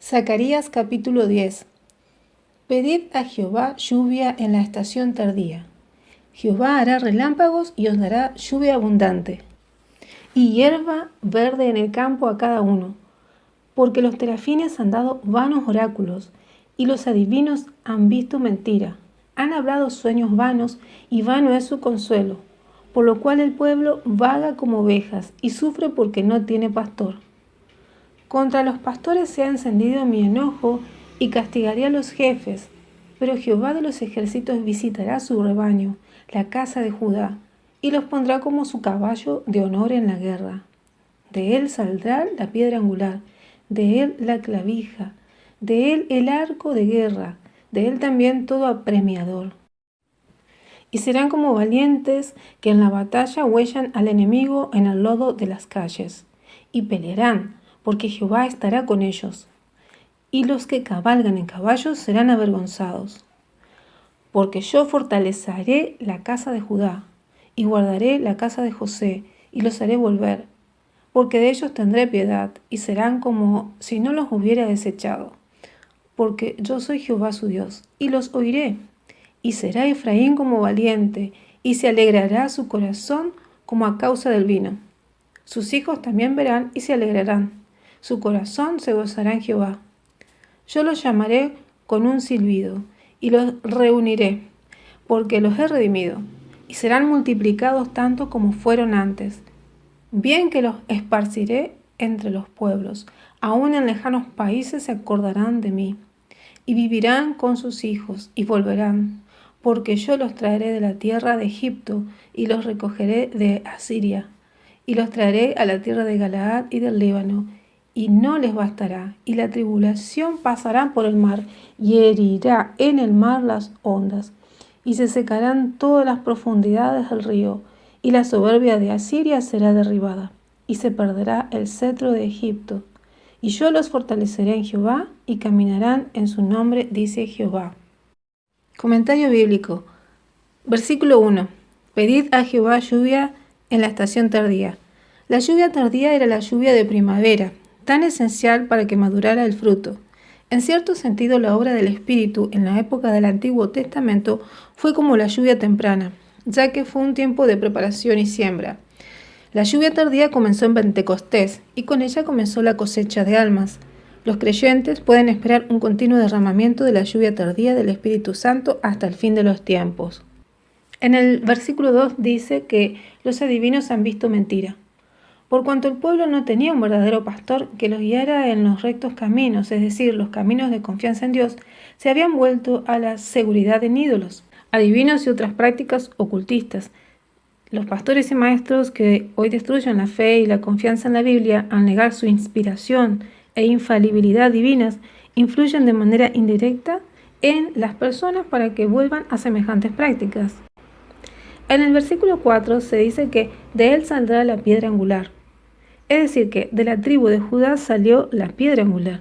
Zacarías capítulo 10. Pedid a Jehová lluvia en la estación tardía. Jehová hará relámpagos y os dará lluvia abundante, y hierba verde en el campo a cada uno, porque los terafines han dado vanos oráculos, y los adivinos han visto mentira. Han hablado sueños vanos, y vano es su consuelo, por lo cual el pueblo vaga como ovejas, y sufre porque no tiene pastor. Contra los pastores se ha encendido mi enojo, y castigaré a los jefes, pero Jehová de los ejércitos visitará su rebaño, la casa de Judá, y los pondrá como su caballo de honor en la guerra. De él saldrá la piedra angular, de él la clavija, de él el arco de guerra, de él también todo apremiador. Y serán como valientes que en la batalla huellan al enemigo en el lodo de las calles, y pelearán, porque Jehová estará con ellos. Y los que cabalgan en caballos serán avergonzados. Porque yo fortaleceré la casa de Judá, y guardaré la casa de José, y los haré volver, porque de ellos tendré piedad, y serán como si no los hubiera desechado. Porque yo soy Jehová su Dios, y los oiré. Y será Efraín como valiente, y se alegrará su corazón como a causa del vino. Sus hijos también verán y se alegrarán. Su corazón se gozará en Jehová. Yo los llamaré con un silbido, y los reuniré, porque los he redimido, y serán multiplicados tanto como fueron antes. Bien que los esparciré entre los pueblos, aún en lejanos países se acordarán de mí, y vivirán con sus hijos, y volverán, porque yo los traeré de la tierra de Egipto, y los recogeré de Asiria, y los traeré a la tierra de Galaad y del Líbano, y no les bastará, y la tribulación pasará por el mar, y herirá en el mar las ondas, y se secarán todas las profundidades del río, y la soberbia de Asiria será derribada, y se perderá el cetro de Egipto. Y yo los fortaleceré en Jehová, y caminarán en su nombre, dice Jehová. Comentario bíblico. Versículo 1. Pedid a Jehová lluvia en la estación tardía. La lluvia tardía era la lluvia de primavera, tan esencial para que madurara el fruto. En cierto sentido, la obra del Espíritu en la época del Antiguo Testamento fue como la lluvia temprana, ya que fue un tiempo de preparación y siembra. La lluvia tardía comenzó en Pentecostés y con ella comenzó la cosecha de almas. Los creyentes pueden esperar un continuo derramamiento de la lluvia tardía del Espíritu Santo hasta el fin de los tiempos. En el versículo 2 dice que los adivinos han visto mentira. Por cuanto el pueblo no tenía un verdadero pastor que los guiara en los rectos caminos, es decir, los caminos de confianza en Dios, se habían vuelto a la seguridad en ídolos, adivinos y otras prácticas ocultistas. Los pastores y maestros que hoy destruyen la fe y la confianza en la Biblia al negar su inspiración e infalibilidad divinas, influyen de manera indirecta en las personas para que vuelvan a semejantes prácticas. En el versículo 4 se dice que de él saldrá la piedra angular. Es decir, que de la tribu de Judá salió la piedra angular.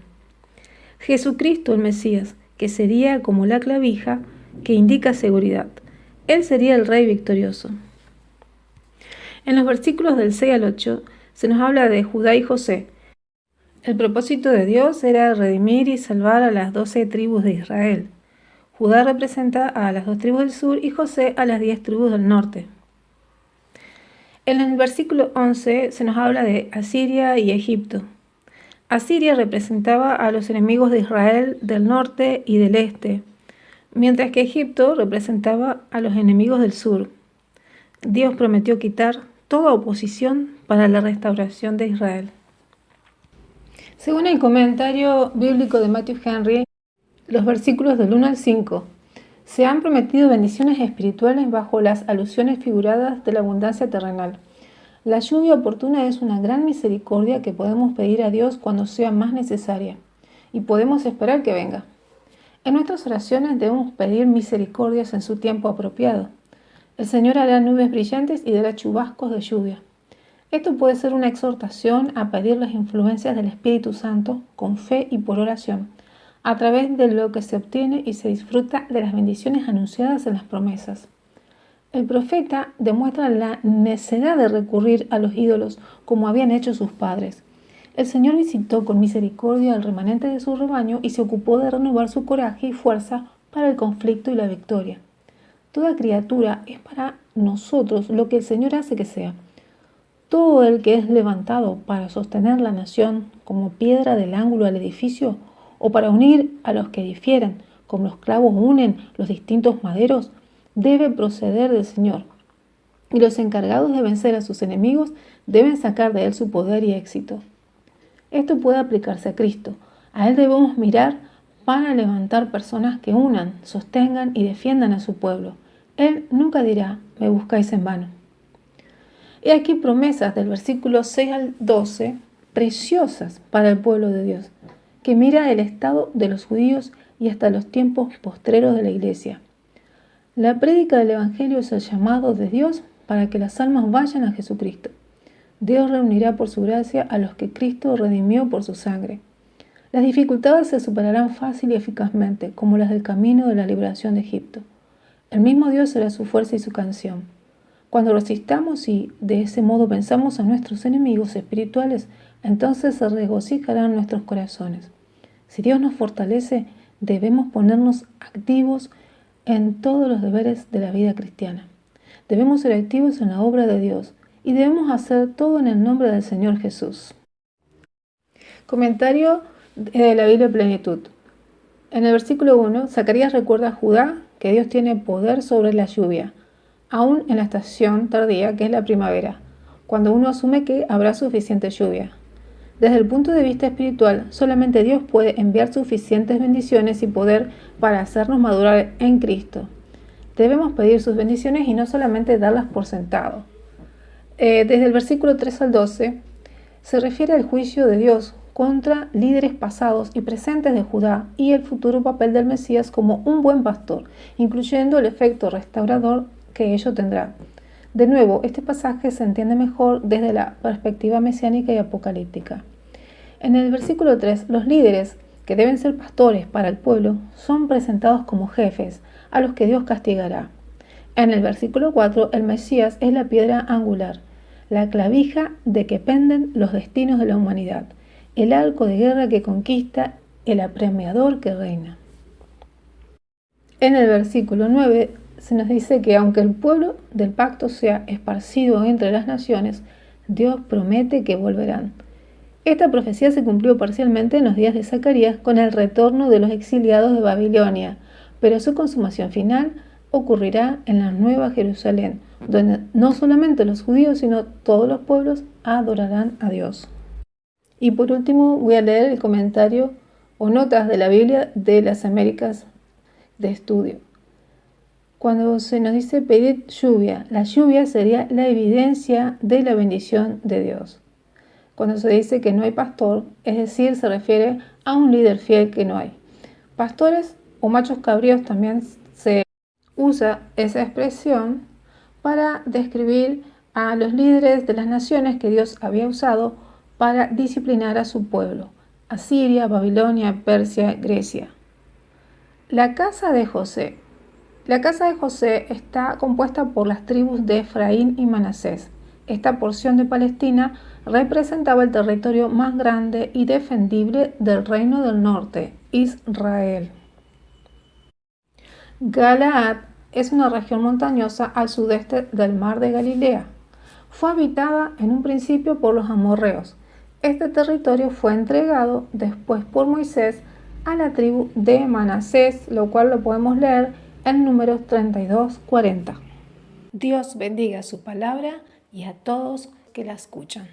Jesucristo, el Mesías, que sería como la clavija que indica seguridad. Él sería el Rey victorioso. En los versículos del 6 al 8 se nos habla de Judá y José. El propósito de Dios era redimir y salvar a las 12 tribus de Israel. Judá representa a las 2 tribus del sur y José a las 10 tribus del norte. En el versículo 11 se nos habla de Asiria y Egipto. Asiria representaba a los enemigos de Israel del norte y del este, mientras que Egipto representaba a los enemigos del sur. Dios prometió quitar toda oposición para la restauración de Israel. Según el comentario bíblico de Matthew Henry, los versículos del 1 al 5 se han prometido bendiciones espirituales bajo las alusiones figuradas de la abundancia terrenal. La lluvia oportuna es una gran misericordia que podemos pedir a Dios cuando sea más necesaria y podemos esperar que venga. En nuestras oraciones debemos pedir misericordias en su tiempo apropiado. El Señor hará nubes brillantes y dará chubascos de lluvia. Esto puede ser una exhortación a pedir las influencias del Espíritu Santo con fe y por oración, a través de lo que se obtiene y se disfruta de las bendiciones anunciadas en las promesas. El profeta demuestra la necedad de recurrir a los ídolos como habían hecho sus padres. El Señor visitó con misericordia al remanente de su rebaño y se ocupó de renovar su coraje y fuerza para el conflicto y la victoria. Toda criatura es para nosotros lo que el Señor hace que sea. Todo el que es levantado para sostener la nación como piedra del ángulo al edificio, o para unir a los que difieren, como los clavos unen los distintos maderos, debe proceder del Señor. Y los encargados de vencer a sus enemigos deben sacar de él su poder y éxito. Esto puede aplicarse a Cristo. A él debemos mirar para levantar personas que unan, sostengan y defiendan a su pueblo. Él nunca dirá, me buscáis en vano. He aquí promesas del versículo 6 al 12, preciosas para el pueblo de Dios, que mira el estado de los judíos y hasta los tiempos postreros de la iglesia. La prédica del Evangelio es el llamado de Dios para que las almas vayan a Jesucristo. Dios reunirá por su gracia a los que Cristo redimió por su sangre. Las dificultades se superarán fácil y eficazmente, como las del camino de la liberación de Egipto. El mismo Dios será su fuerza y su canción. Cuando resistamos y de ese modo pensamos a nuestros enemigos espirituales, entonces se regocijarán nuestros corazones. Si Dios nos fortalece, debemos ponernos activos en todos los deberes de la vida cristiana. Debemos ser activos en la obra de Dios y debemos hacer todo en el nombre del Señor Jesús. Comentario de la Biblia Plenitud. En el versículo 1, Zacarías recuerda a Judá que Dios tiene poder sobre la lluvia, aún en la estación tardía, que es la primavera, cuando uno asume que habrá suficiente lluvia. Desde el punto de vista espiritual, solamente Dios puede enviar suficientes bendiciones y poder para hacernos madurar en Cristo. Debemos pedir sus bendiciones y no solamente darlas por sentado. Desde el versículo 3 al 12, se refiere al juicio de Dios contra líderes pasados y presentes de Judá y el futuro papel del Mesías como un buen pastor, incluyendo el efecto restaurador que ello tendrá. De nuevo, este pasaje se entiende mejor desde la perspectiva mesiánica y apocalíptica. En el versículo 3, los líderes, que deben ser pastores para el pueblo, son presentados como jefes, a los que Dios castigará. En el versículo 4, el Mesías es la piedra angular, la clavija de que penden los destinos de la humanidad, el arco de guerra que conquista, el apremiador que reina. En el versículo 9, se nos dice que aunque el pueblo del pacto sea esparcido entre las naciones, Dios promete que volverán. Esta profecía se cumplió parcialmente en los días de Zacarías con el retorno de los exiliados de Babilonia, pero su consumación final ocurrirá en la Nueva Jerusalén, donde no solamente los judíos, sino todos los pueblos adorarán a Dios. Y por último voy a leer el comentario o notas de la Biblia de las Américas de Estudio. Cuando se nos dice pedir lluvia, la lluvia sería la evidencia de la bendición de Dios. Cuando se dice que no hay pastor, es decir, se refiere a un líder fiel que no hay. Pastores o machos cabríos también se usa esa expresión para describir a los líderes de las naciones que Dios había usado para disciplinar a su pueblo: Asiria, Babilonia, Persia, Grecia. La casa de José. La casa de José está compuesta por las tribus de Efraín y Manasés. Esta porción de Palestina representaba el territorio más grande y defendible del reino del norte, Israel. Galaad es una región montañosa al sudeste del mar de Galilea. Fue habitada en un principio por los amorreos. Este territorio fue entregado después por Moisés a la tribu de Manasés, lo cual lo podemos leer en Números 32:40. Dios bendiga su palabra y a todos que la escuchan.